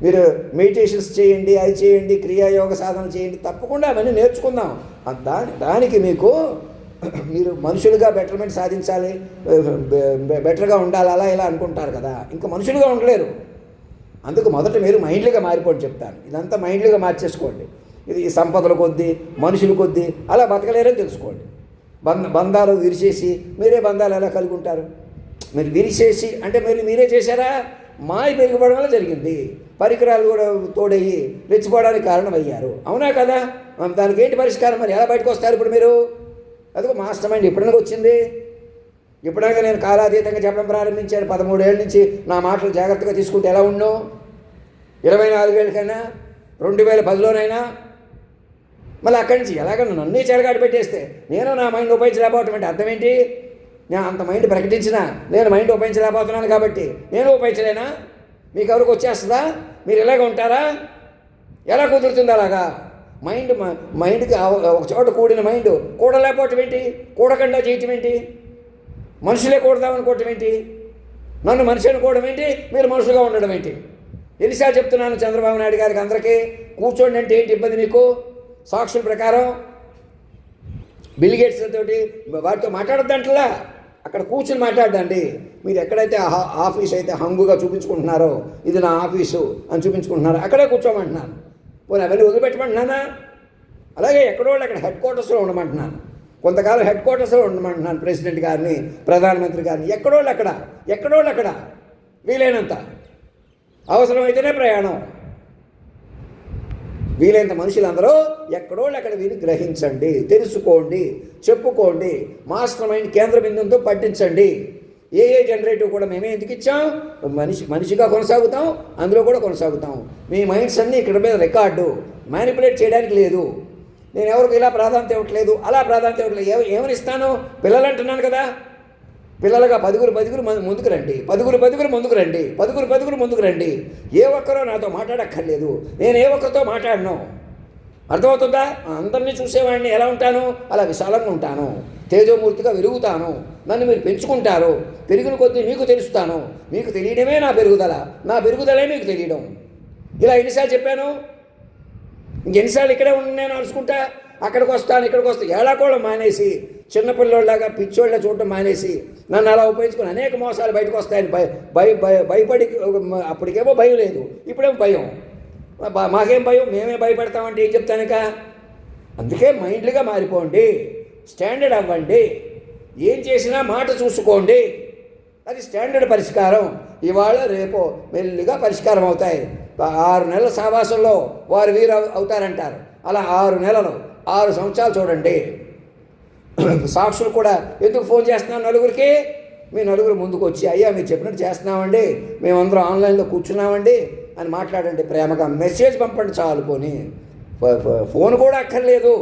మీరు మెడిటేషన్స్ చేయండి, అది చేయండి, క్రియాయోగ సాధన చేయండి, తప్పకుండా అవన్నీ నేర్చుకుందాం. దానికి మీకు మీరు మనుషులుగా బెటర్మెంట్ సాధించాలి, బెటర్గా ఉండాలి, అలా ఇలా అనుకుంటారు కదా. ఇంకా మనుషులుగా ఉండలేరు. అందుకు మొదట మీరు మైండ్లుగా మారిపోండి చెప్తాను. ఇదంతా మైండ్లుగా మార్చేసుకోండి. ఇది సంపదల కొద్దీ, మనుషుల కొద్దీ అలా బతకలేరని తెలుసుకోండి. బంధాలు విరిచేసి మీరే బంధాలు ఎలా కలిగి ఉంటారు? మీరు విరిచేసి అంటే మీరే చేశారా? మాయ పెరిగిపోవడం వల్ల జరిగింది. పరికరాలు కూడా తోడయ్యి రెచ్చిపోవడానికి కారణమయ్యారు. అవునా కదా? దానికి ఏంటి పరిష్కారం? మరి ఎలా బయటకు వస్తారు ఇప్పుడు మీరు? అదిగో మాస్టర్ మైండ్ ఎప్పుడైనా వచ్చింది. ఎప్పుడైనా నేను కాలాతీతంగా చెప్పడం ప్రారంభించాను. 13 ఏళ్ళ నుంచి నా మాటలు జాగ్రత్తగా తీసుకుంటే ఎలా ఉండో, 24 ఏళ్ళకైనా, 2010లోనైనా, మళ్ళీ అక్కడి నుంచి ఎలాగన్నా నన్నే చెరగాడు పెట్టేస్తే నేను నా మైండ్ ఉపయోగించలేకపోవటం అంటే అర్థం ఏంటి? నేను అంత మైండ్ ప్రకటించినా నేను మైండ్ ఉపయోగించలేకపోతున్నాను కాబట్టి నేను ఉపయోగించలేనా? మీకు ఎవరికి వచ్చేస్తుందా? మీరు ఇలాగ ఉంటారా? ఎలా కుదురుతుంది అలాగా? మైండ్కి ఒక చోట కూడిన మైండ్ కూడలేకపోవటం ఏంటి? కూడకుండా చేయటం ఏంటి? మనుషులే కూడదామనుకోవటం ఏంటి? నన్ను మనిషి అనుకోవడం ఏంటి? మీరు మనుషులుగా ఉండడం ఏంటి? ఎన్నిసార్లు చెప్తున్నాను చంద్రబాబు నాయుడు గారికి అందరికీ, కూర్చోండి అంటే ఏంటి ఇబ్బంది మీకు? సాక్షుల ప్రకారం బిల్ గేట్స్ తోటి వాటితో మాట్లాడొద్దంటలా, అక్కడ కూర్చుని మాట్లాడదండి. మీరు ఎక్కడైతే ఆఫీస్ అయితే హంగుగా చూపించుకుంటున్నారో, ఇది నా ఆఫీసు అని చూపించుకుంటున్నారో అక్కడే కూర్చోమంటున్నాను. పోనీ అవన్నీ వదిలిపెట్టమంటున్నానా? అలాగే ఎక్కడో అక్కడ హెడ్ క్వార్టర్స్లో ఉండమంటున్నాను. కొంతకాలం హెడ్ క్వార్టర్స్లో ఉండమంటున్నాను ప్రెసిడెంట్ గారిని, ప్రధానమంత్రి గారిని. ఎక్కడో అక్కడ వీలైనంత, అవసరమైతేనే ప్రయాణం. వీలైనంత మనుషులందరూ ఎక్కడో అక్కడ వీరిని గ్రహించండి, తెలుసుకోండి, చెప్పుకోండి. మాస్టర్ మైండ్ కేంద్ర బిందువుతో పట్టించండి. ఏ జనరేటివ్ కూడా మేమే ఎందుకు ఇచ్చాం? మనిషిగా కొనసాగుతాం, అందులో కూడా కొనసాగుతాం. మీ మైండ్స్ అన్నీ ఇక్కడ మీద రికార్డు, మ్యానిపులేట్ చేయడానికి లేదు. నేను ఎవరికి ఇలా ప్రాధాన్యత ఇవ్వట్లేదు, అలా ప్రాధాన్యత ఇవ్వట్లేదు. ఏమని ఇస్తాను? పిల్లలు అంటున్నాను కదా, పిల్లలుగా పదుగురు ముందుకు రండి, పదుగురు ముందుకు రండి. ఏ ఒక్కరో నాతో మాట్లాడక్కర్లేదు, నేను ఏ ఒక్కరితో మాట్లాడను. అర్థమవుతుందా? అందరినీ చూసేవాడిని ఎలా ఉంటాను? అలా విశాలంగా ఉంటాను, తేజోమూర్తిగా వెలుగుతాను. నన్ను మీరు పెంచుకుంటారు, పెరిగిన కొద్దీ మీకు తెలుస్తాను. మీకు తెలియడమే నా పెరుగుదలే మీకు తెలియడం. ఇలా ఎన్నిసార్లు చెప్పాను? ఇంకెన్నిసార్లు ఇక్కడే నేను అరుచుకుంటా, అక్కడికి వస్తాను. ఏడాకోళం మానేసి, చిన్నపిల్లోళ్ళలాగా పిచ్చోళ్ళ చూడటం మానేసి, నన్ను అలా ఉపయోగించుకుని అనేక మోసాలు బయటకు వస్తాయని భయపడి, అప్పటికేమో భయం లేదు, ఇప్పుడేమో భయం. మాకేం భయం? మేమే భయపడతామంటే ఏం చెప్తానిక? అందుకే మైండ్లీగా మారిపోండి, స్టాండర్డ్ అవ్వండి, ఏం చేసినా మాట చూసుకోండి. అది స్టాండర్డ్ పరిష్కారం. ఇవాళ రేపో మెల్లిగా పరిష్కారం అవుతాయి. 6 నెలల సావాసంలో వారు వీరు అవుతారంటారు. అలా 6 నెలలు, 6 సంవత్సరాలు చూడండి. సాక్షులు కూడా ఎందుకు ఫోన్ చేస్తున్నాను నలుగురికి? మీ నలుగురు ముందుకు వచ్చి, అయ్యా మీరు చెప్పినట్టు చేస్తున్నామండి, మేమందరం ఆన్లైన్లో కూర్చున్నామండి అని మాట్లాడండి. ప్రేమగా మెసేజ్ పంపండి చాలు. పోనీ ఫోన్ కూడా అక్కర్లేదు.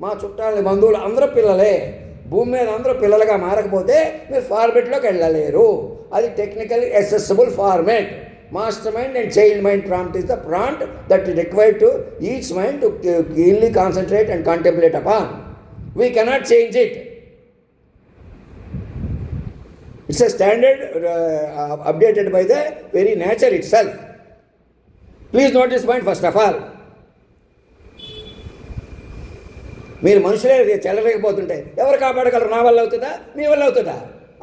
మా చుట్టాలని, బంధువులు అందరూ పిల్లలే. భూమి మీద అందరూ పిల్లలుగా మారకపోతే మీరు ఫార్మెట్లోకి వెళ్ళలేరు. అది technically assessable format. Master mind and child mind prompt is the prompt that is required to each mind to keenly concentrate and contemplate upon. We cannot change it. It's a standard updated by the very nature itself. Please note this point first of all. మీరు మనుషులే చెలరేకపోతుంటే ఎవరు కాపాడగలరు? నా వల్ల అవుతుందా? మీ వల్ల అవుతుందా?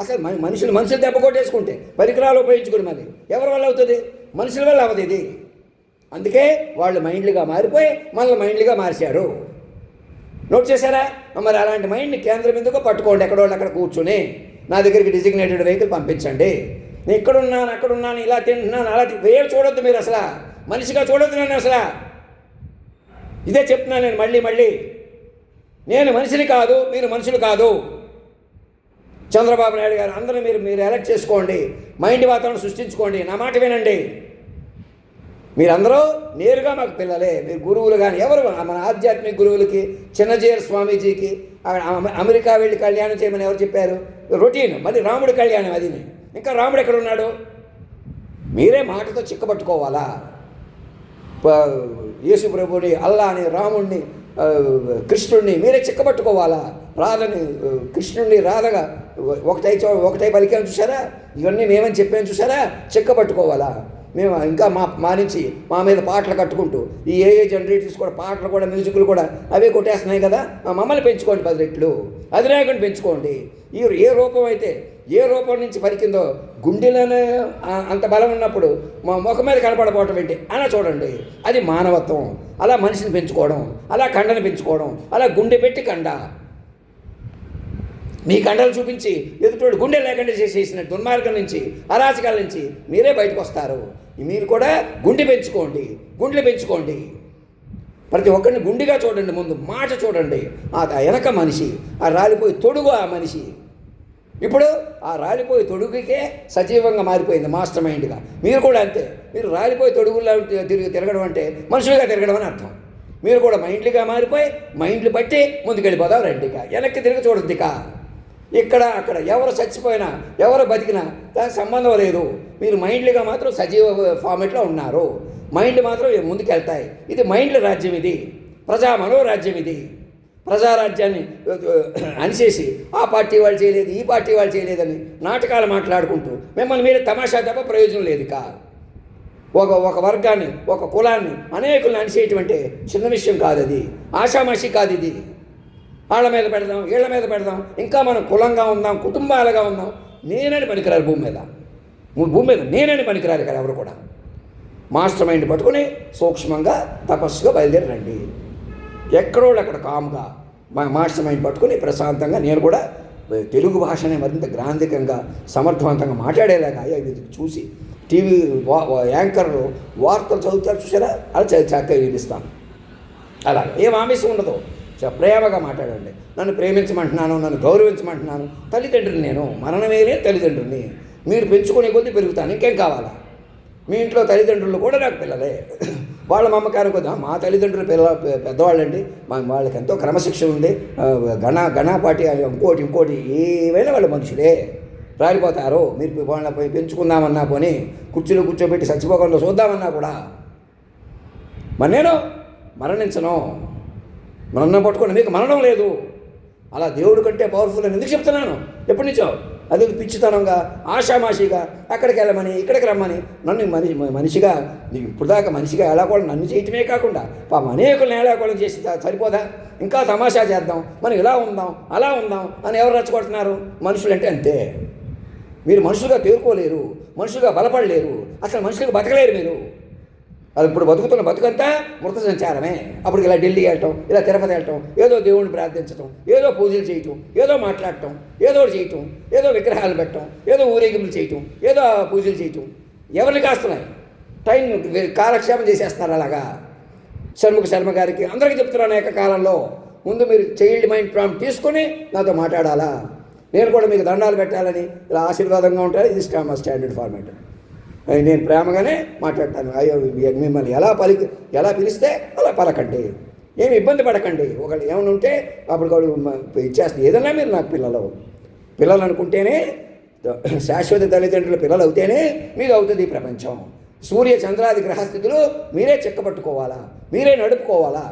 అసలు మనుషులు దెబ్బ కొట్టేసుకుంటే పరికరాలు ఉపయోగించుకుని మరి ఎవరి వల్ల అవుతుంది? మనుషుల వల్ల అవ్వదు ఇది. అందుకే వాళ్ళు మైండ్లుగా మారిపోయి మనల్ని మైండ్లుగా మార్చారు. నోట్ చేశారా? మరి అలాంటి మైండ్ని కేంద్రం ఎందుకో పట్టుకోండి. ఎక్కడోళ్ళు అక్కడ కూర్చుని నా దగ్గరికి డిజిగ్నేటెడ్ వెహికల్ పంపించండి. నేను అక్కడున్నాను, ఇలా తింటున్నాను, అలా వేరు చూడొద్దు. మీరు అసలు మనిషిగా చూడొద్దు నన్ను. అసలు ఇదే చెప్తున్నాను నేను మళ్ళీ. నేను మనిషిని కాదు, మీరు మనుషులు కాదు. చంద్రబాబు నాయుడు గారు అందరూ మీరు ఎలక్ట్ చేసుకోండి, మైండ్ వాతావరణం సృష్టించుకోండి. నా మాట వినండి. మీరందరూ నేరుగా మాకు పిల్లలే. మీరు గురువులు కానీ ఎవరు, మన ఆధ్యాత్మిక గురువులకి, చిన్నజీర స్వామీజీకి అమెరికా వెళ్ళి కళ్యాణం చేయమని ఎవరు చెప్పారు? రొటీన్. మళ్ళీ రాముడి కళ్యాణం అది. ఇంకా రాముడు ఎక్కడ ఉన్నాడు? మీరే మాటతో చిక్కబట్టుకోవాలా? యేసు ప్రభుని, అల్లాని, రాముడిని, కృష్ణుడిని మీరే చిక్కబట్టుకోవాలా? రాధని, కృష్ణుడిని రాధగా ఒకటై పలికాను చూసారా? ఇవన్నీ మేమని చెప్పాను చూసారా? చిక్కబట్టుకోవాలా? మేము ఇంకా మా నుంచి మా మీద పాటలు కట్టుకుంటూ ఈ ఏఏ జనరేటర్స్ కూడా పాటలు కూడా మ్యూజిక్లు కూడా అవే కొట్టేస్తున్నాయి కదా. మమ్మల్ని పెంచుకోండి 10 రెట్లు, అధినాయకుని పెంచుకోండి. ఏ రూపం అయితే ఏ రూపం నుంచి పలికిందో గుండెలోనే అంత బలం ఉన్నప్పుడు మా ముఖం మీద కనపడపోవటం ఏంటి అలా చూడండి. అది మానవత్వం. అలా మనిషిని పెంచుకోవడం, అలా కండని పెంచుకోవడం, అలా గుండె పెట్టి కండ. మీ కండలు చూపించి ఎదుటోడు గుండె లేకుండా చేసేసిన దుర్మార్గం నుంచి, అరాచకాల నుంచి మీరే బయటకు వస్తారు. మీరు కూడా గుండె పెంచుకోండి. ప్రతి ఒక్కరిని గుండెగా చూడండి. ముందు మాట చూడండి. ఆ వెనక మనిషి, ఆ రాలిపోయి తొడుగు ఆ మనిషి. ఇప్పుడు ఆ రాలిపోయి తొడుగుకే సజీవంగా మారిపోయింది మాస్టర్ మైండ్గా. మీరు కూడా అంతే. మీరు రాలిపోయి తొడుగుల్లో తిరగడం అంటే మనుషులుగా తిరగడం అని అర్థం. మీరు కూడా మైండ్లుగా మారిపోయి మైండ్లు బట్టి ముందుకెళ్ళిపోదాం. రండిగా వెనక్కి తిరిగి చూడద్దిక. ఇక్కడ అక్కడ ఎవరు చచ్చిపోయినా ఎవరు బతికినా దానికి సంబంధం లేదు. మీరు మైండ్లుగా మాత్రం సజీవ ఫార్మెట్లో ఉన్నారు. మైండ్ మాత్రం ముందుకెళ్తాయి. ఇది మైండ్ల రాజ్యం. ఇది ప్రజా మనోరాజ్యం. ఇది ప్రజారాజ్యాన్ని అనిచేసి ఆ పార్టీ వాళ్ళు చేయలేదు, ఈ పార్టీ వాళ్ళు చేయలేదని నాటకాలు మాట్లాడుకుంటూ మిమ్మల్ని మీరు తమాషా తప్ప ప్రయోజనం లేదు. ఒక వర్గాన్ని, ఒక కులాన్ని, అనేకులను అనిచేయటం చిన్న విషయం కాదు. అది ఆషామాషి కాదు. ఇది వాళ్ళ మీద పెడదాం, వీళ్ళ మీద పెడదాం, ఇంకా మనం కులంగా ఉందాం, కుటుంబాలుగా ఉందాం. నేనని పనికిరారు భూమి మీద నేనని పనికిరారు కదా ఎవరు కూడా. మాస్టర్ మైండ్ పట్టుకుని సూక్ష్మంగా తపస్సుగా బయలుదేరండి. ఎక్కడోళ్ళు అక్కడ కామ్గా మాస్టర్ మైండ్ పట్టుకుని ప్రశాంతంగా నేను కూడా తెలుగు భాషని మరింత గ్రాంధికంగా సమర్థవంతంగా మాట్లాడేలాగా ఇది చూసి టీవీ యాంకర్లు వార్తలు చదువుతారు చూసారా, అలా చక్కగా వినిపిస్తాను. అలా ఏం ఆవేశం ఉండదు. ప్రేమగా మాట్లాడండి. నన్ను ప్రేమించమంటున్నాను, నన్ను గౌరవించమంటున్నాను. తల్లిదండ్రులు నేను, మరణమేనే తల్లిదండ్రుల్ని. మీరు పెంచుకునే కొద్దీ పెరుగుతాను. ఇంకేం కావాలా? మీ ఇంట్లో తల్లిదండ్రులు కూడా నాకు పిల్లలే. వాళ్ళ మమ్మకానికి వద్దా, మా తల్లిదండ్రులు పెద్దవాళ్ళండి, వాళ్ళకి ఎంతో క్రమశిక్షణ ఉంది, ఘనాపాటి ఇంకోటి ఏవైనా వాళ్ళ మనుషులే రాలిపోతారు. మీరు వాళ్ళని పెంచుకుందామన్నా పోనీ కుర్చీలో కూర్చోబెట్టి చచ్చిపోకుండా చూద్దామన్నా కూడా మరి నేను మరణించను. మరణం పట్టుకోండి, మీకు మరణం లేదు. అలా దేవుడి కంటే పవర్ఫుల్ అని ఎందుకు చెప్తున్నాను ఎప్పటి నుంచో? అది పిచ్చితనంగా ఆషామాషిగా అక్కడికి వెళ్ళమని ఇక్కడికి రమ్మని నన్ను మనిషిగా ఇప్పుడు దాకా మనిషిగా ఎలాకోవడం నన్ను చేయటమే కాకుండా పాపం అనేకులను ఎలాకోవడం చేసి సరిపోదా? ఇంకా తమాషా చేద్దాం, మనం ఇలా ఉందాం అలా ఉందాం అని ఎవరు రెచ్చగొడుతున్నారు? మనుషులంటే అంతే. మీరు మనుషులుగా తేరుకోలేరు, మనుషులుగా బలపడలేరు, అసలు మనుషులుగా బతకలేరు మీరు. అది ఇప్పుడు బతుకుతున్న బతుకంతా మృత సంచారమే. అప్పుడు ఇలా ఢిల్లీ వెళ్ళటం, ఇలా తిరుపతి వెళ్ళటం, ఏదో దేవుడిని ప్రార్థించటం, ఏదో పూజలు చేయటం, ఏదో మాట్లాడటం, ఏదో చేయటం, ఏదో విగ్రహాలు పెట్టడం, ఏదో ఊరేగింపులు చేయటం, ఏదో పూజలు చేయటం ఎవరిని కాస్తున్నాయి? టైం కాలక్షేపం చేసేస్తున్నారు. అలాగా షణ్ముఖ శర్మ గారికి అందరికీ చెప్తున్నాను ఏకకాలంలో, ముందు మీరు చైల్డ్ మైండ్ ప్రాంప్ట్ తీసుకొని నాతో మాట్లాడాలా, నేను కూడా మీకు దండాలు పెట్టాలని ఇలా ఆశీర్వాదంగా ఉంటారు. ఇది స్టాండర్డ్ ఫార్మాట్. నేను ప్రేమగానే మాట్లాడతాను. అయ్యో మిమ్మల్ని ఎలా పిలిస్తే అలా పలకండి, ఏమి ఇబ్బంది పడకండి. ఒకళ్ళు ఏమైనా ఉంటే అప్పుడు ఇచ్చేస్తుంది. ఏదన్నా మీరు నాకు పిల్లలు అనుకుంటేనే, శాశ్వత తల్లిదండ్రుల పిల్లలు అవుతేనే మీకు అవుతుంది ఈ ప్రపంచం. సూర్య చంద్రాది గ్రహస్థితులు మీరే చెక్కబట్టుకోవాలా, మీరే నడుపుకోవాలా.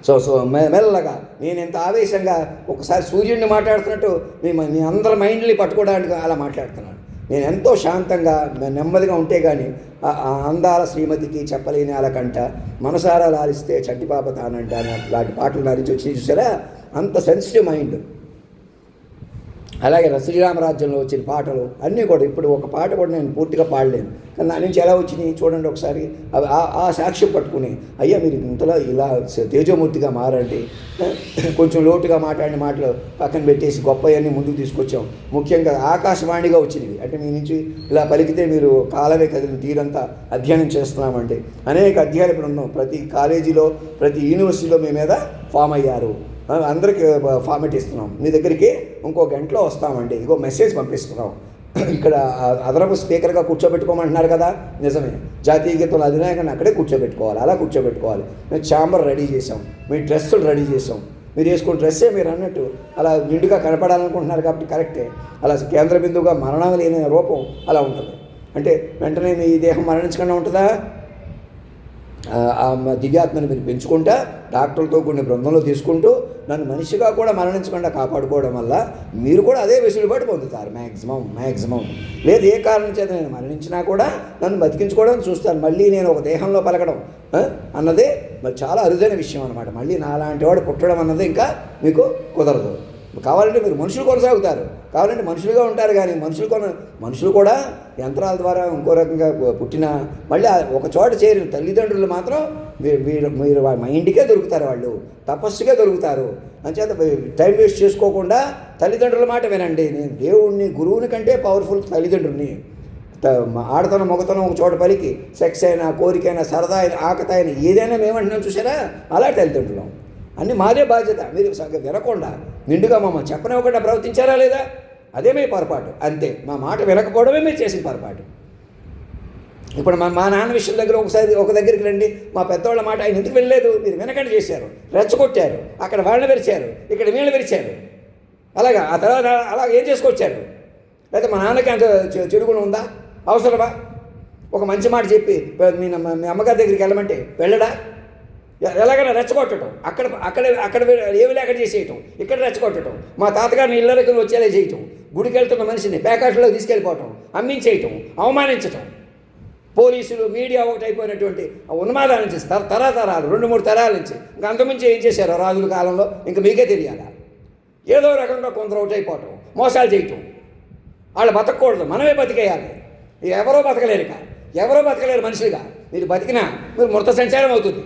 సో మెల్లగా నేను ఎంత ఆవేశంగా ఒకసారి సూర్యుడిని మాట్లాడుతున్నట్టు మీ అందరి మైండ్ని పట్టుకోవడానికి అలా మాట్లాడుతున్నాను. నేను ఎంతో శాంతంగా నెమ్మదిగా ఉంటే కానీ అందాల శ్రీమతికి చెప్పలేని అలకంట, మనసారా లాలిస్తే చట్టిపాప తానంట లాంటి పాటలు నరించి వచ్చి చూసారా, అంత సెన్సిటివ్ మైండ్. అలాగే శ్రీరామరాజ్యంలో వచ్చిన పాటలు అన్నీ కూడా, ఇప్పుడు ఒక పాట కూడా నేను పూర్తిగా పాడలేను, కానీ నా నుంచి ఎలా వచ్చినాయి చూడండి ఒకసారి. అవి ఆ సాక్ష్యం పట్టుకుని, అయ్యా మీరు ఇంతలో ఇలా తేజోమూర్తిగా మారండి, కొంచెం లోటుగా మాట్లాడిన మాటలు పక్కన పెట్టేసి గొప్పవన్నీ ముందుకు తీసుకొచ్చాం. ముఖ్యంగా ఆకాశవాణిగా వచ్చినవి అంటే మీ నుంచి ఇలా పలికితే మీరు కాలమే కదిలిన తీరంతా అధ్యయనం చేస్తున్నామంటే అనేక అధ్యాయాలు ఇప్పుడు ఉన్నాం. ప్రతి కాలేజీలో ప్రతి యూనివర్సిటీలో మీ మీద ఫామ్ అయ్యారు. అందరికీ ఫార్మేట్ ఇస్తున్నాం. మీ దగ్గరికి ఇంకో గంటలో వస్తామండి, ఇగో మెసేజ్ పంపిస్తున్నాం. ఇక్కడ అదనపు స్పీకర్గా కూర్చోబెట్టుకోమంటున్నారు కదా, నిజమే. జాతీయ గీతాల అధినాయకుని అక్కడే కూర్చోబెట్టుకోవాలి, అలా కూర్చోబెట్టుకోవాలి. మేము ఛాంబర్ రెడీ చేసాం, మీ డ్రెస్సులు రెడీ చేసాం. మీరు వేసుకున్న డ్రెస్సే మీరు అన్నట్టు అలా నిండుగా కనపడాలనుకుంటున్నారు కాబట్టి కరెక్టే. అలా కేంద్ర బిందువుగా మరణం లేని రూపం అలా ఉంటుంది. అంటే వెంటనే మీ దేహం మరణించకుండా ఉంటుందా? దివ్యాత్మని మీరు పెంచుకుంటా డాక్టర్లతో కొన్ని బృందంలో తీసుకుంటూ నన్ను మనిషిగా కూడా మరణించకుండా కాపాడుకోవడం వల్ల మీరు కూడా అదే వెసులుబాటు పొందుతారు మ్యాక్సిమం. లేదు ఏ కారణం చేత నేను మరణించినా కూడా నన్ను బతికించుకోవడానికి చూస్తాను. మళ్ళీ నేను ఒక దేహంలో పలకడం అన్నదే మరి చాలా అరుదైన విషయం అనమాట. మళ్ళీ నాలాంటి వాడు పుట్టడం అన్నది ఇంకా మీకు కుదరదు. కావాలంటే మీరు మనుషులు కొనసాగుతారు, కావాలంటే మనుషులుగా ఉంటారు. కానీ మనుషులు కూడా యంత్రాల ద్వారా ఇంకో రకంగా పుట్టినా మళ్ళీ ఒక చోట చేరిన తల్లిదండ్రులు మాత్రం మీరు మైండ్కే దొరుకుతారు, వాళ్ళు తపస్సుగా దొరుకుతారు. అంచేత టైం వేస్ట్ చేసుకోకుండా తల్లిదండ్రుల మాట వినండి. నేను దేవుడిని గురువుని కంటే పవర్ఫుల్ తల్లిదండ్రుని. ఆడతనం మొగతనం ఒక చోట పలికి సెక్స్ అయినా కోరికైనా సరదా అయినా ఆకతాయినా ఏదైనా మేమంటున్నాం చూసారా, అలా తల్లిదండ్రులం. అన్నీ మాదే బాధ్యత. మీరు వినకుండా నిండుగా మమ్మల్ని చెప్పనివ్వకుండా ప్రవర్తించారా లేదా, అదే మీ పొరపాటు. అంతే, మా మాట వినకపోవడమే మీరు చేసిన పొరపాటు. ఇప్పుడు మా నాన్న విషయం దగ్గర ఒక దగ్గరికి రండి, మా పెద్దవాళ్ళ మాట ఆయన ఎందుకు వినలేదు, మీరు వినకుండా చేశారు, రెచ్చగొట్టారు, అక్కడ వాళ్ళని విరిచారు, ఇక్కడ వీళ్ళని విరిచారు. అలాగా ఆ తర్వాత అలా ఏం చేసుకొచ్చారు? లేకపోతే మా నాన్నకి అంత చెడుగుణం ఉందా, అవసరమా? ఒక మంచి మాట చెప్పి మీ అమ్మగారి దగ్గరికి వెళ్ళమంటే వెళ్ళడా? ఎలాగైనా రెచ్చగొట్టడం, అక్కడ ఏమి లేక చేసేయటం, ఇక్కడ రెచ్చగొట్టడం, మా తాతగారిని ఇళ్ళకి వచ్చేలా చేయటం, గుడికి వెళ్తున్న మనిషిని ప్యాకెట్లో తీసుకెళ్ళిపోవటం, అమ్మించేయటం, అవమానించటం. పోలీసులు మీడియా ఒకటి అయిపోయినటువంటి ఉన్మాదాల నుంచి తరాలు 2-3 తరాల నుంచి ఇంకా అంతకుమించి ఏం చేశారో రాజుల కాలంలో ఇంకా మీకే తెలియాలా. ఏదో రకంగా కొందరు ఒకటి అయిపోవటం, మోసాలు చేయటం. వాళ్ళు బతకూడదు, మనమే బతికేయాలి. ఎవరో బతకలేరు మనుషులుగా. మీరు బతికినా మీరు మృత సంచారం అవుతుంది.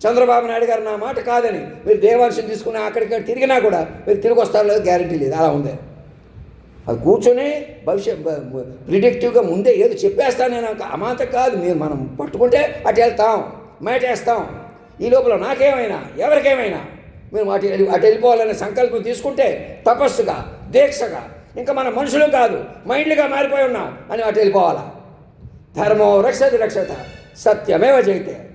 చంద్రబాబు నాయుడు గారు నా మాట కాదని మీరు దేవాంశం తీసుకుని అక్కడికి తిరిగినా కూడా మీరు తిరిగి వస్తారో లేదో గ్యారంటీ లేదు. అలా ఉంది. అది కూర్చొని ప్రిడిక్టివ్గా ముందే ఏదో చెప్పేస్తాను నేను, అమాంత కాదు. మనం పట్టుకుంటే అటు వెళ్తాం, మేటేస్తాం. ఈ లోపల నాకేమైనా ఎవరికేమైనా మేము అటు వెళ్ళిపోవాలనే సంకల్పం తీసుకుంటే తపస్సుగా దీక్షగా ఇంకా మన మనుషులు కాదు మైండ్లుగా మారిపోయి ఉన్నాం అని అటు వెళ్ళిపోవాలా. ధర్మో రక్షతి రక్షత సత్యమేవ జయతే.